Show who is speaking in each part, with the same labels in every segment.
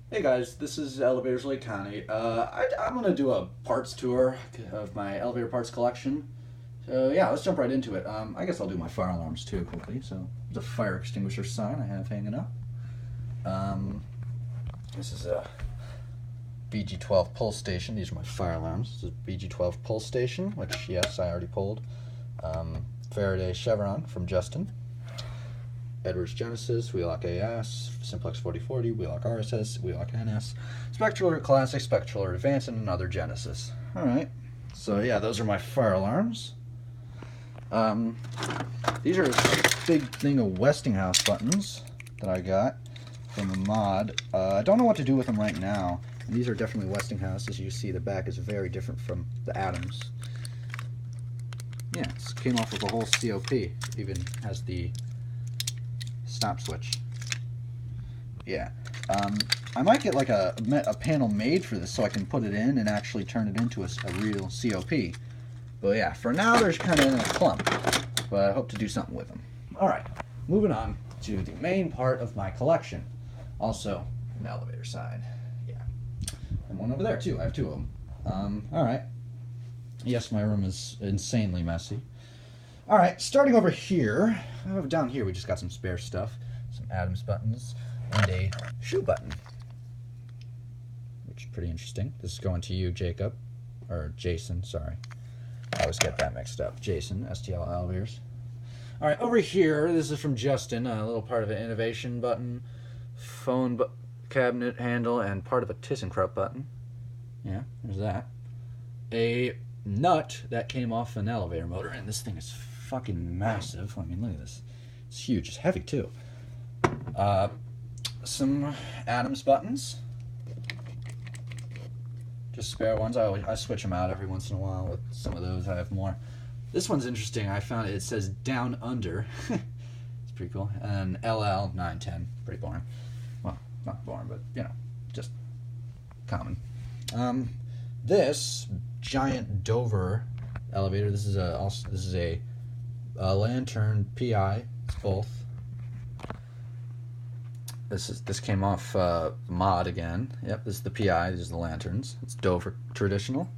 Speaker 1: Hey guys, this is Elevators Lake County. I'm gonna do a parts tour of my elevator parts collection. So yeah, let's jump right into it. I guess I'll do my fire alarms too quickly. So the fire extinguisher sign I have hanging up. This is a BG12 pull station. These are my fire alarms. This is a BG12 pull station, which yes, I already pulled. Faraday Chevron from Justin. Edwards Genesis, Wheelock AS, Simplex 4040, Wheelock RSS, Wheelock NS, Spectral Classic, Spectral Advanced, and another Genesis. Alright, so yeah, those are my fire alarms. These are a big thing of Westinghouse buttons that I got from a mod. I don't know what to do with them right now. These are definitely Westinghouse. As you see, the back is very different from the Adams. Yeah, it came off with a whole COP. It even has the stop switch. Yeah. I might get like a panel made for this so I can put it in and actually turn it into a real COP. But yeah, for now they're kind of in a clump. But I hope to do something with them. Alright, moving on to the main part of my collection. Also, an elevator side. Yeah. And one over there too. I have two of them. Alright. Yes, my room is insanely messy. Alright, starting over here. Down here we just got some spare stuff. Some Adams buttons and a shoe button. Which is pretty interesting. This is going to you, Jacob. Or Jason, sorry. I always get that mixed up. Jason, STL Elevators. Alright, over here, this is from Justin. A little part of an innovation button. Phone cabinet handle and part of a ThyssenKrupp button. Yeah, there's that. A nut that came off an elevator motor, and this thing is fucking massive. I mean, look at this. It's huge. It's heavy too. Some Adams buttons. Just spare ones. I switch them out every once in a while with some of those. I have more. This one's interesting. I found it says down under. It's pretty cool. And LL 910. Pretty boring. Well, not boring, but you know, just common. This giant Dover elevator. This is a lantern PI. It's both. This came off mod again. Yep, this is the PI. These are the lanterns. It's Dover traditional.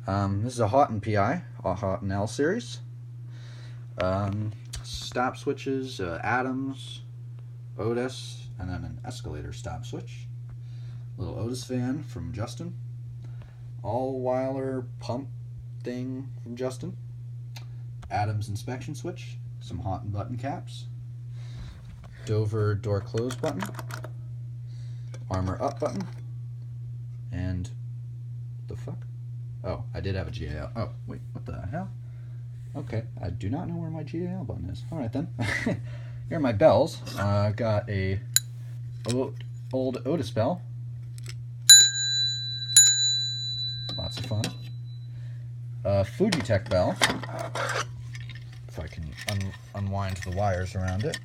Speaker 1: This is a Houghton PI, a Houghton L series. Stop switches, Adams, Otis, and then an escalator stop switch. Little Otis fan from Justin. All-Weiler pump thing from Justin. Adams inspection switch. Some Houghton button caps. Dover door close button. Armor up button. And the fuck? Oh, I did have a GAL. Oh, wait, what the hell? Okay, I do not know where my GAL button is. Alright then. Here are my bells. I've got a old Otis bell. Lots of fun. Fujitech bell. If I can unwind the wires around it.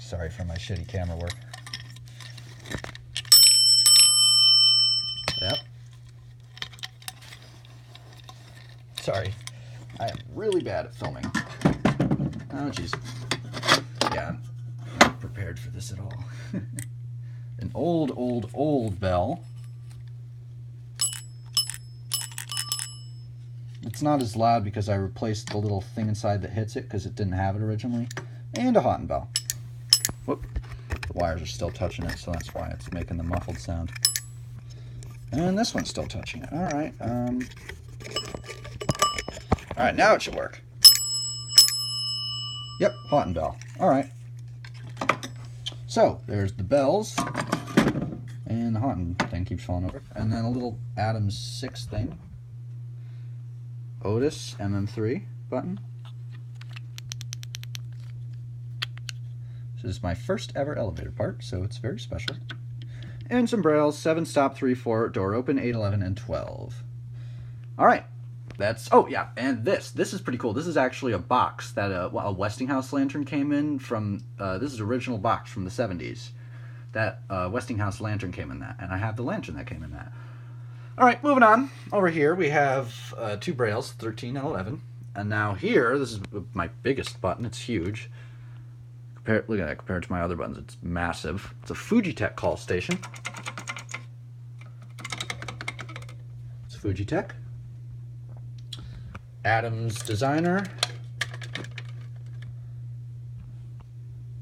Speaker 1: Sorry for my shitty camera work. Yep. Sorry. I am really bad at filming. Oh, jeez. Yeah, I'm not prepared for this at all. An old bell. It's not as loud because I replaced the little thing inside that hits it because it didn't have it originally. And a Houghton bell. Whoop. The wires are still touching it, so that's why it's making the muffled sound. And this one's still touching it. Alright, Alright, now it should work. Yep, Houghton bell. Alright. So, there's the bells. And the Houghton thing keeps falling over. And then a little Adams 6 thing. Otis MM3 button. This is my first ever elevator part, so it's very special. And some brails, 7 stop, 3 4, door open, 8 11, and 12. Alright, that's, oh yeah, and this is pretty cool. This is actually a box that a Westinghouse lantern came in from, this is original box from the 70s. That Westinghouse lantern came in that, and I have the lantern that came in that. Alright, moving on. Over here we have 2 brails, 13 and 11. And now here, this is my biggest button, it's huge. look at that compared to my other buttons. It's massive. It's a Fujitech call station. It's Fujitech. Adams Designer.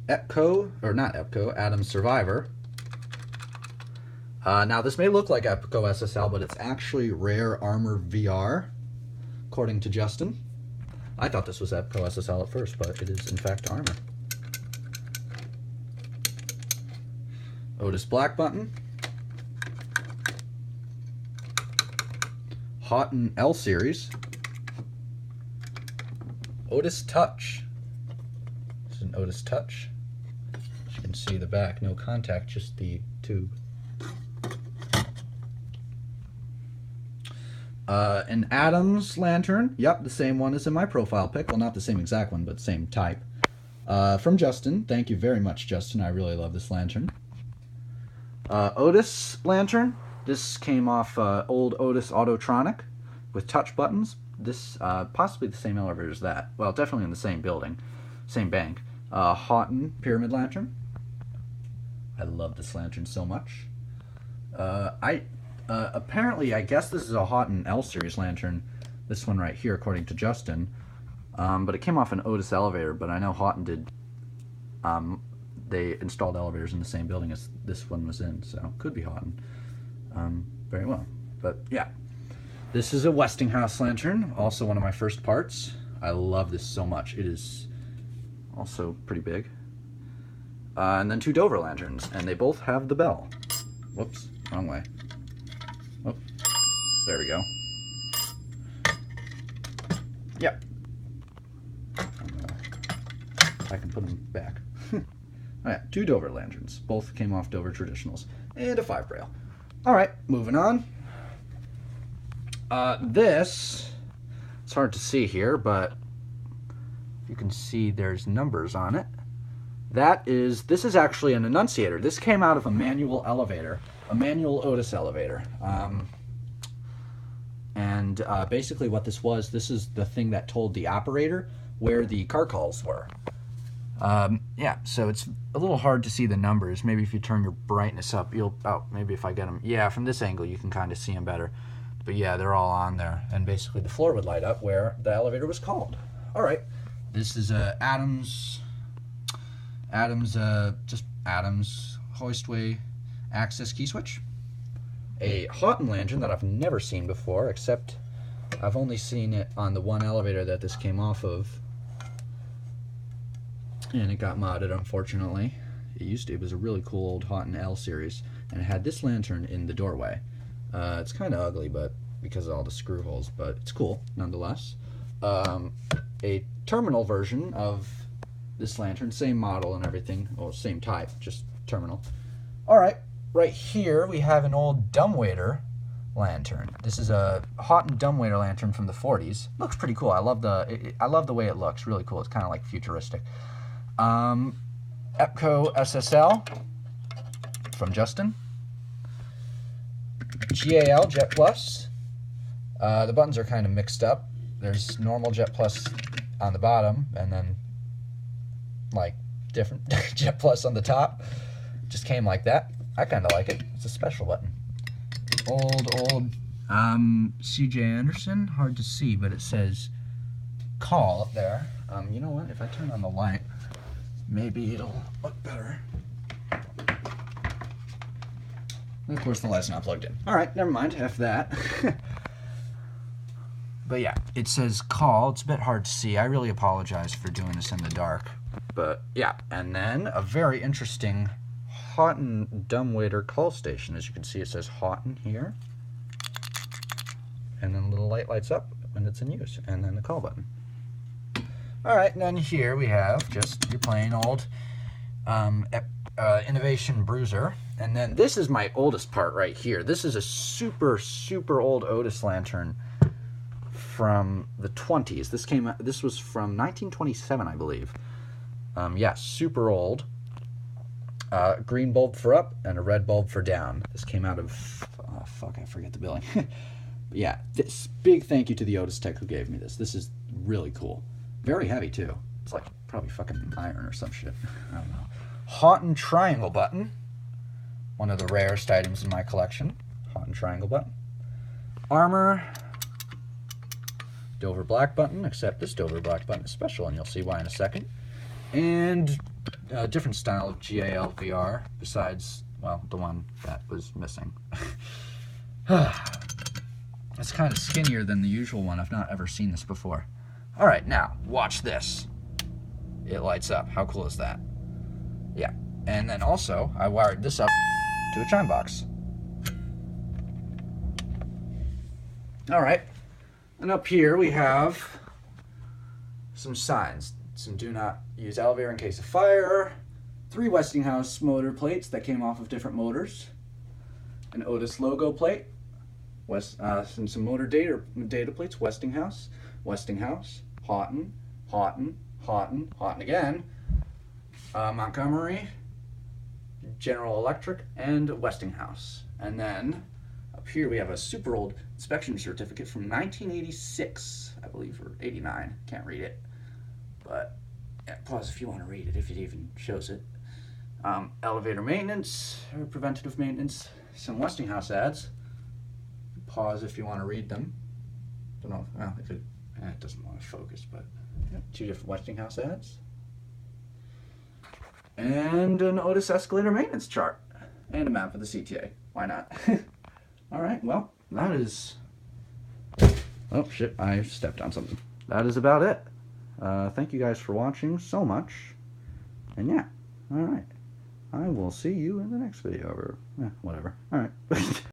Speaker 1: Epco, or not Epco, Adams Survivor. Now this may look like Epco SSL, but it's actually Rare Armor VR, according to Justin. I thought this was Epco SSL at first, but it is in fact Armor. Otis Black button. Houghton L series. Otis Touch. This is an Otis Touch. As you can see the back, no contact, just the tube. An Adams lantern. Yep, the same one as in my profile pic. Well, not the same exact one, but same type. From Justin. Thank you very much, Justin. I really love this lantern. Otis lantern. This came off old Otis Autotronic with touch buttons. This, possibly the same elevator as that. Well, definitely in the same building, same bank. Houghton Pyramid Lantern. I love this lantern so much. Apparently, I guess this is a Houghton L series lantern. This one right here, according to Justin. But it came off an Otis elevator, but I know Houghton did, they installed elevators in the same building as this one was in, so could be Houghton. Very well. But yeah, this is a Westinghouse lantern, also one of my first parts. I love this so much. It is also pretty big. And then two Dover lanterns, and they both have the bell. Whoops, wrong way. Oh, there we go. Yep. I can put them back. Alright, two Dover lanterns. Both came off Dover Traditionals. And a 5-rail. Alright, moving on. This, it's hard to see here, but you can see there's numbers on it. This is actually an annunciator. This came out of a manual elevator, a manual Otis elevator. Basically what this is the thing that told the operator where the car calls were. Yeah, so it's a little hard to see the numbers. Maybe if you turn your brightness up, maybe if I get them, yeah, from this angle you can kind of see them better. But yeah, they're all on there, and basically the floor would light up where the elevator was called. All right, this is Adams hoistway access key switch. A Houghton lantern that I've never seen before, except I've only seen it on the one elevator that this came off of. And it got modded, unfortunately. It was a really cool old Houghton L series, and it had this lantern in the doorway. It's kind of ugly, but because of all the screw holes, but it's cool nonetheless. A terminal version of this lantern, same model and everything, well, same type, just terminal. All right, right here we have an old Dumbwaiter lantern. This is a Houghton Dumbwaiter lantern from the 40s. Looks pretty cool. I love the way it looks. Really cool. It's kind of like futuristic. Epco SSL from Justin. GAL Jet Plus. The buttons are kind of mixed up. There's normal Jet Plus on the bottom, and then like different Jet Plus on the top. Just came like that. I kind of like it. It's a special button. Old CJ Anderson. Hard to see, but it says call up there. You know what? If I turn on the light, maybe it'll look better. And of course, the light's not plugged in. All right, never mind. F that. But yeah, it says call. It's a bit hard to see. I really apologize for doing this in the dark. But yeah, and then a very interesting Houghton Dumbwaiter call station. As you can see, it says Houghton here. And then a little light lights up when it's in use. And then the call button. All right, and then here we have just your plain old Innovation Bruiser. And then this is my oldest part right here. This is a super, super old Otis lantern from the 20s. This was from 1927, I believe. Yeah, super old. Green bulb for up and a red bulb for down. This came out of, I forget the billing. But yeah, this big thank you to the Otis Tech who gave me this. This is really cool. Very heavy too. It's like probably fucking iron or some shit. I don't know. Hot and triangle button. One of the rarest items in my collection. Hot and triangle button. Armor. Dover black button, except this Dover black button is special, and you'll see why in a second. And a different style of GALVR besides, well, the one that was missing. It's kind of skinnier than the usual one. I've not ever seen this before. All right, now, watch this. It lights up. How cool is that? Yeah. And then also, I wired this up to a chime box. All right. And up here we have some signs. Some do not use elevator in case of fire. 3 Westinghouse motor plates that came off of different motors. An Otis logo plate. And some motor data plates. Westinghouse, Westinghouse, Houghton, Houghton, Houghton, Houghton again. Montgomery, General Electric, and Westinghouse. And then up here we have a super old inspection certificate from 1986, I believe, or 89. Can't read it. But yeah, pause if you want to read it, if it even shows it. Elevator maintenance, or preventative maintenance. Some Westinghouse ads. Pause if you want to read them. Don't know if it doesn't want to focus, but yeah, 2 different Westinghouse ads. And an Otis escalator maintenance chart. And a map of the CTA. Why not? Alright, well, that is... Oh, shit, I stepped on something. That is about it. Thank you guys for watching so much. And yeah, alright. I will see you in the next video, or whatever. Alright.